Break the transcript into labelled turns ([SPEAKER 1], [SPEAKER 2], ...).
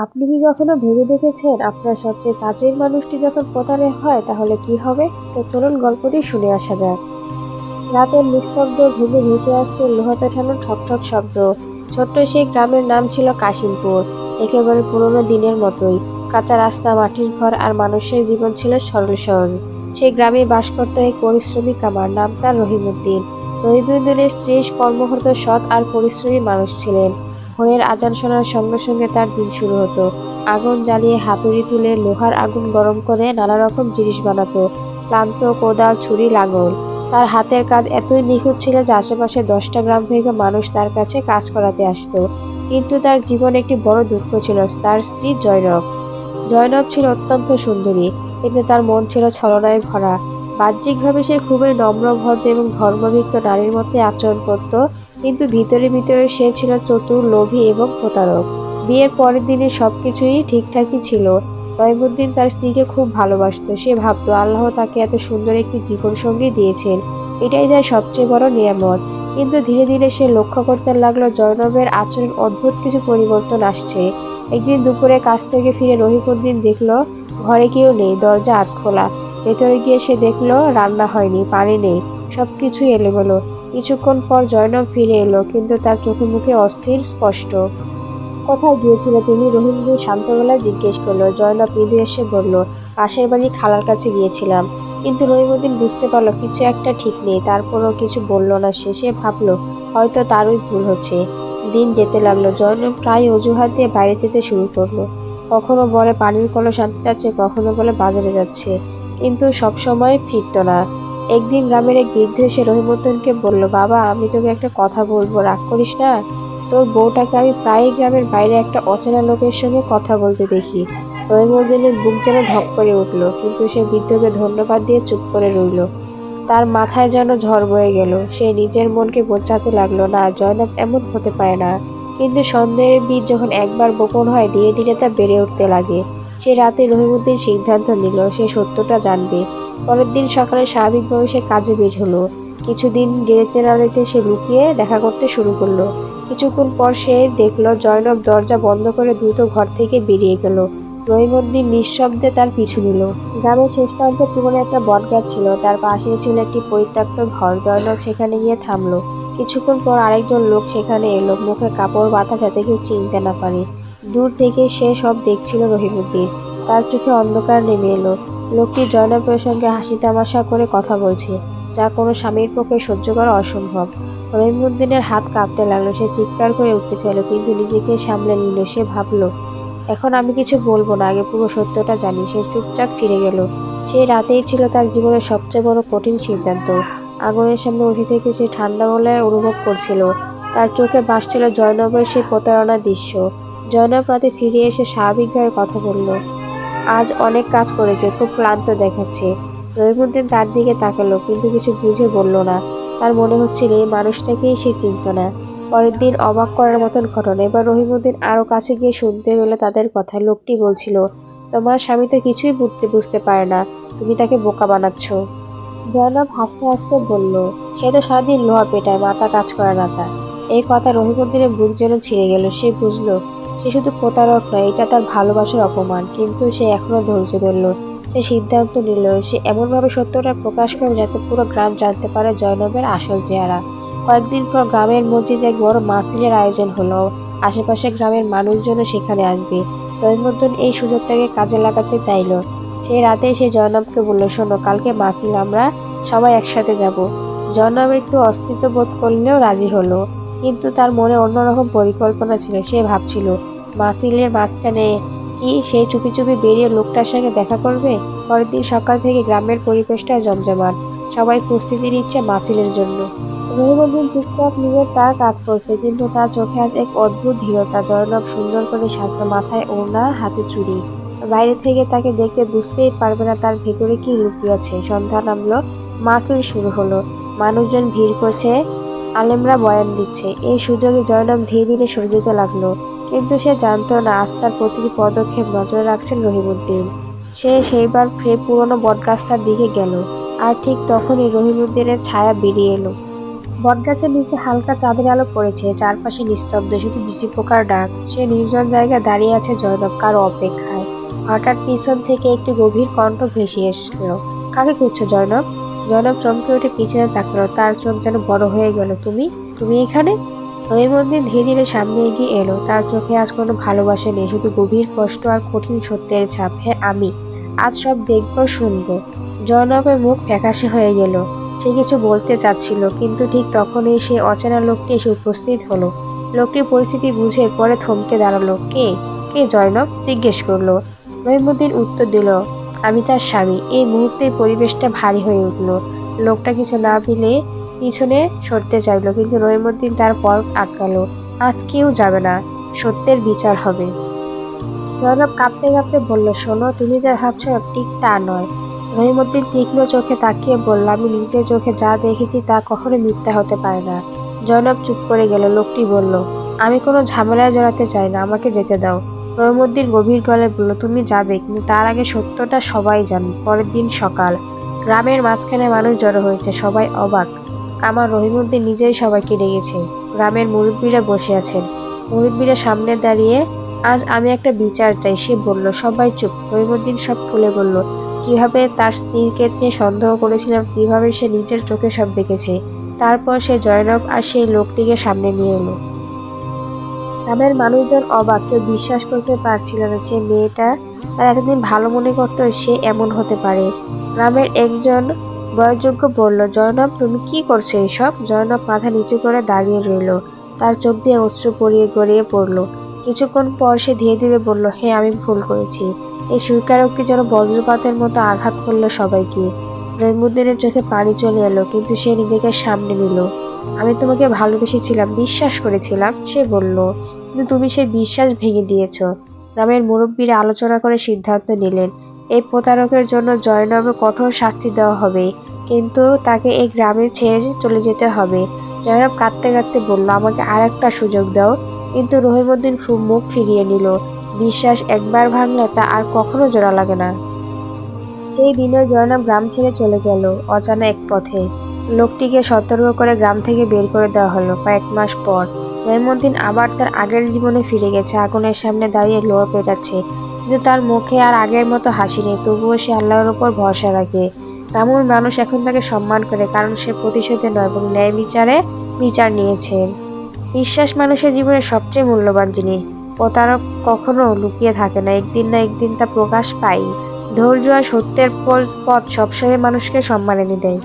[SPEAKER 1] আপনি কি কখনো ভেবে দেখেছেন আপনার সবচেয়ে কাছের মানুষটি যখন প্রতারণা হয় তাহলে কি হবে? তো চলুন গল্পটি শুনে আসা যাক। রাতের নিস্তব্ধ ভেবে ভেসে আসছে লোহা পেঠানোর ঠকঠক শব্দ। ছোট্ট সেই গ্রামের নাম ছিল কাশিমপুর। একেবারে পুরোনো দিনের মতোই। কাঁচা রাস্তা, মাটির ঘর আর মানুষের জীবন ছিল সরল সহজ। সেই গ্রামে বাস করত এক পরিশ্রমী কামার, নাম তার রহিমউদ্দিন। রহিমউদ্দিনের স্ত্রী কর্মরত, সৎ আর পরিশ্রমী মানুষ ছিলেন। ভোরের আজান শোনার সঙ্গে সঙ্গে তার দিন শুরু হতো। আগুন জ্বালিয়ে হাতুড়ি তুলে লোহার আগুন গরম করে নানা রকম জিনিস বানাতো। ক্লান্ত, কোদাল, ছুরি, লাঙল। তার হাতের কাজ এতই নিখুঁত ছিল যে আশেপাশে 10টা গ্রাম থেকে মানুষ তার কাছে কাজ করাতে আসতো। কিন্তু তার জীবনে একটি বড় দুঃখ ছিল, তার স্ত্রী জয়নব। জয়নব ছিল অত্যন্ত সুন্দরী, কিন্তু তার মন ছিল ছলনায় ভরা। বাহ্যিকভাবে সে খুবই নম্র, ভদ্র এবং ধর্মভিক্ত নারীর মধ্যে আচরণ করত, কিন্তু ভিতরে ভিতরে সে ছিল চতুর, লোভী এবং প্রতারক। বিয়ের পরের দিনে সবকিছুই ঠিকঠাকই ছিল। রহিমউদ্দিন তার স্ত্রীকে খুব ভালোবাসতো। সে ভাবতো আল্লাহ তাকে এত সুন্দর একটি জীবনসঙ্গী দিয়েছেন, এটাই তার সবচেয়ে বড় নিয়ামত। কিন্তু ধীরে ধীরে সে লক্ষ্য করতে লাগলো জয়নবের আচরণ অদ্ভুত কিছু পরিবর্তন আসছে। একদিন দুপুরে কাজ থেকে ফিরে রহিমউদ্দিন দেখলো ঘরে কেউ নেই, দরজা আধখোলা। ভেতরে গিয়ে সে দেখলো রান্না হয়নি, পানি নেই, সবকিছুই এলোমেলো। কিছুক্ষণ পর জয়নব ফিরে এলো, কিন্তু তার চোখে মুখে অস্থির স্পষ্ট। কোথায় গিয়েছিলে তুমি? রহিমউদ্দিন শান্ত গলায় জিজ্ঞেস করলো। জয়নব মৃদু এসে বলল, পাশের বাড়ি খালার কাছে গিয়েছিলাম। কিন্তু রহিমউদ্দিন বুঝতে পারলো কিছু একটা ঠিক নেই। তারপরও কিছু বলল না। শেষে ভাবলো হয়তো তারই ভুল হচ্ছে। দিন যেতে লাগলো। জয়নব প্রায় অজুহাত দিয়ে বাইরে যেতে শুরু করলো। কখনো বলে পানির কলস আনতে যাচ্ছে, কখনো বলে বাজারে যাচ্ছে, কিন্তু সবসময় ফিরতো না। একদিন গ্রামের এক বৃদ্ধ এসে রহিমউদ্দিনকে বলল, বাবা, আমি তোকে একটা কথা বলবো, রাগ করিস না? তোর বউটাকে আমি প্রায়ই গ্রামের বাইরে একটা অচেনা লোকের সঙ্গে কথা বলতে দেখি। রহিমউদ্দিনের বুক যেন ধক করে উঠল, কিন্তু সে বৃদ্ধকে ধন্যবাদ দিয়ে চুপ করে রইল। তার মাথায় যেন ঝড় বয়ে গেল। সে নিজের মনকে বোঝাতে লাগলো, না, জয়নব এমন হতে পারে না। কিন্তু সন্দেহের বীজ যখন একবার বপন হয়, ধীরে ধীরে তা বেড়ে উঠতে লাগে। সে রাতে রহিমউদ্দিন সিদ্ধান্ত নিল সে সত্যটা জানবে। পরের দিন সকালে স্বাভাবিকভাবে সে কাজে বের হলো। কিছুদিন গেলেতে না যেতে সে লুকিয়ে দেখা করতে শুরু করলো। কিছুক্ষণ পর সে দেখলো জয়নব দরজা বন্ধ করে দ্রুত ঘর থেকে বেরিয়ে গেল। রহিমউদ্দিন নিঃশব্দে তার পিছু নিল। গ্রামের শেষ প্রান্তে পুরনো একটা বটগাছ ছিল, তার পাশেই ছিল একটি পরিত্যক্ত ঘর। জয়নব সেখানে গিয়ে থামলো। কিছুক্ষণ পর আরেকজন লোক সেখানে এলো, মুখে কাপড় বাঁধা যাতে কেউ চিনতে না পারে। দূর থেকে সে সব দেখছিল রহিমউদ্দিন। তার চোখে অন্ধকার নেমে এলো। লোকটি জয়নবের সঙ্গে হাসি তামাশা করে কথা বলছে, যা কোনো স্বামীর পক্ষে সহ্য করা অসম্ভব। রহিমউদ্দিনের হাত কাঁপতে লাগলো। সে চিৎকার করে উঠতে চাইল, কিন্তু নিজেকে সামলে নিল। সে ভাবলো, এখন আমি কিছু বলবো না, আগে পুরো সত্যটা জানি। সে চুপচাপ ফিরে গেল। সেই রাতেই ছিল তার জীবনের সবচেয়ে বড় কঠিন সিদ্ধান্ত। আগুনের সামনে উঠে থেকে সে ঠান্ডা গলায় অনুভব করছিল। তার চোখে ভাসছিল জয়নবের সেই প্রতারণার দৃশ্য। জয়নব রাতে ফিরে এসে স্বাভাবিকভাবে কথা বলল, আজ অনেক কাজ করেছে, খুব ক্লান্ত দেখাচ্ছে। রহিমউদ্দিন তার দিকে তাকালো, কিন্তু কিছু বুঝে বলল না। তার মনে হচ্ছিল এই মানুষটাকেই সে চিনত না। পরের দিন অবাক করার মতন ঘটনা। এবার রহিমউদ্দিন আরো কাছে গিয়ে শুনতে পেল তাদের কথা। লোকটি বলছিল, তোমার স্বামী তো কিছুই বুঝতে পারে না, তুমি তাকে বোকা বানাচ্ছ। জয়নব হাসতে হাসতে বলল, সে তো সারাদিন লোহা পেটায়, মাথা কাজ করে না তার। এই কথা রহিমউদ্দিনের বুক যেন ছিঁড়ে গেল। সে বুঝলো সে শুধু প্রতারক নয়, এটা তার ভালোবাসার অপমান। কিন্তু সে এখনো ধৈর্য ধরল। সে সিদ্ধান্ত নিল সে এমনভাবে সত্যটা প্রকাশ করবে যাতে পুরো গ্রাম জানতে পারে জয়নবের আসল চেহারা। কয়েকদিন পর গ্রামের মসজিদে এক বড় মাহফিলের আয়োজন হলো। আশেপাশে গ্রামের মানুষজনও সেখানে আসবে। রহিমউদ্দিন এই সুযোগটাকে কাজে লাগাতে চাইল। সেই রাতেই সে জয়নবকে বলল, শোনো, কালকে মাহফিল, আমরা সবাই একসাথে যাব। জয়নব একটু অস্তিত্ব বোধ করলেও রাজি হলো, কিন্তু তার মনে অন্যরকম পরিকল্পনা ছিল। সে ভাবছিল মাহফিলের মাঝখানে কি সে চুপি চুপি বেরিয়ে লোকটার সঙ্গে দেখা করবে। পরের দিন সকাল থেকে গ্রামের পরিবেশটা জমজমাট। সবাই প্রস্তুতি নিচ্ছে মাহফিলের জন্য। রহিমউদ্দিন চুপচাপ নিজের তার কাজ করছে, কিন্তু তার চোখে আজ এক অদ্ভুত ধীরতা। জয়নব সুন্দর করে সাজতো, মাথায় ওড়না, হাতে চুড়ি। বাইরে থেকে তাকে দেখতে বুঝতেই পারবে না তার ভেতরে কি লুকিয়ে আছে। সন্ধ্যা নামলো, মাহফিল শুরু হলো। মানুষজন ভিড় করছে, আলেমরা বয়ান দিচ্ছে। এই সুযোগে জয়নব ধীরে ধীরে সরে যেতে লাগলো, কিন্তু সে জানতো না আজ তার প্রতিটি পদক্ষেপ নজরে রাখছেন রহিমউদ্দিন। সে সেইবার পুরনো বটগাছটার দিকে গেল, আর ঠিক তখনই রহিমউদ্দিনের ছায়া বেরিয়ে এলো। বটগাছের নিচে হালকা চাঁদের আলো পড়েছে, চারপাশে নিস্তব্ধ, শুধু ঝিঁঝি পোকার ডাক। সে নির্জন জায়গায় দাঁড়িয়ে আছে জয়নব কারো অপেক্ষায়। হঠাৎ পিছন থেকে একটি গভীর কণ্ঠ ভেসে এসলো। কাকে খুঁজছো জয়নব? জয়নব চমকে উঠে পিছনে তাকালো, তার চোখ যেন বড় হয়ে গেল। তুমি তুমি এখানে? রহিমউদ্দিন ধীরে ধীরে সামনে এগিয়ে এলো, তার চোখে আজ কোনো ভালোবাসা নেই, শুধু গভীর কষ্ট আর কঠিন সত্যের ছাপ। হ্যাঁ আমি আজ সব দেখবো, শুনবো। জয়নবের মুখ ফ্যাকাশে হয়ে গেল। সে কিছু বলতে চাচ্ছিল, কিন্তু ঠিক তখনই সে অচেনা লোকটি এসে উপস্থিত হলো। লোকটি পরিস্থিতি বুঝে পরে থমকে দাঁড়ালো। কে? কে জয়নব? জিজ্ঞেস করলো। রহিমউদ্দিন উত্তর দিল, আমি তার স্বামী। এই মুহূর্তে পরিবেশটা ভারী হয়ে উঠল। লোকটা কিছু না পেলে পিছনে সরতে চাইলো, কিন্তু রহিমউদ্দিন তার পর আটকালো। আজ কেউ যাবে না, সত্যের বিচার হবে। জয়নব কাঁপতে কাঁপতে বলল, শোনো, তুমি যা ভাবছো ঠিক তা নয়। রহিমউদ্দিন তীক্ষ্ণ চোখে তাকিয়ে বলল, আমি নিজের চোখে যা দেখেছি তা কখনো মিথ্যা হতে পারে না। জয়নব চুপ করে গেল। লোকটি বলল, আমি কোনো ঝামেলায় জড়াতে চাই না, আমাকে যেতে দাও। রহিমউদ্দিন গভীর গলায় বলল, তুমি যাবে, কিন্তু তার আগে সত্যটা সবাই জানে। পরের দিন সকাল, গ্রামের মাঝখানে মানুষ জড়ো হয়েছে, সবাই অবাক। কামার রহিমউদ্দিন নিজেই সবাইকে ডেকেছে। গ্রামের মুরব্বীরা বসে আছেন। মুরব্বীরা সামনে দাঁড়িয়ে, আজ আমি একটা বিচার চাই, সে বলল। সবাই চুপ। রহিমউদ্দিন সব খুলে বলল, কিভাবে তার স্ত্রীকে সে সন্দেহ করেছিলাম, কিভাবে সে নিজের চোখে সব দেখেছে। তারপর সে জয়নব আর সেই লোকটিকে সামনে নিয়ে এলো। গ্রামের মানুষজন অবাক, কেউ বিশ্বাস করতে পারছিল না সে মেয়েটা তারা এতদিন ভালো মনে করতো সে এমন হতে পারে। গ্রামের একজন বয়োযোগ্য বলল, জয়নব তুমি কি করছো এইসব? জয়নব মাথা নিচু করে দাঁড়িয়ে রইল, তার চোখ দিয়ে অশ্রু গড়িয়ে পড়ল। কিছুক্ষণ পর সে ধীরে ধীরে বলল, হ্যাঁ আমি ভুল করেছি। এই স্বীকারোক্তি যেন বজ্রপাতের মতো আঘাত করলো সবাইকে। রহিমউদ্দিনের চোখে পানি চলে এলো, কিন্তু সে নিজেকে সামনে নিল। আমি তোমাকে ভালোবেসেছিলাম, বিশ্বাস করেছিলাম, সে বলল, কিন্তু তুমি সেই বিশ্বাস ভেঙে দিয়েছ। গ্রামের মুরব্বীরা আলোচনা করে সিদ্ধান্ত নিলেন, এই প্রতারকের জন্য জয়নবের কঠোর শাস্তি দেওয়া হবে, কিন্তু তাকে এই গ্রামে ছেড়ে চলে যেতে হবে। জয়নব কাঁদতে কাঁদতে বলল, আমাকে আরেকটা সুযোগ দাও। কিন্তু রহিমউদ্দিন মুখ ফিরিয়ে নিল। বিশ্বাস একবার ভাঙলে তা আর কখনো জোড়া লাগে না। সেই দিনে জয়নব গ্রাম ছেড়ে চলে গেল অজানা এক পথে। লোকটিকে সতর্ক করে গ্রাম থেকে বের করে দেওয়া হলো। কয়েক মাস পর রহিমউদ্দিন আবার তার আগের জীবনে ফিরে গেছে। আগুনের সামনে দাঁড়িয়ে লোহা পেটাচ্ছে, কিন্তু তার মুখে আর আগের মতো হাসি নেই। তবুও সে আল্লাহর উপর ভরসা রাখে। গ্রামের মানুষ এখন তাকে সম্মান করে, কারণ সে প্রতিশোধে নয় এবং ন্যায় বিচার নিয়েছে। বিশ্বাস মানুষের জীবনের সবচেয়ে মূল্যবান জিনিস। প্রতারক কখনো লুকিয়ে থাকে না, একদিন না একদিন তা প্রকাশ পায়। ধৈর্য আর সত্যের পথ সবসময় মানুষকে সম্মান এনে দেয়।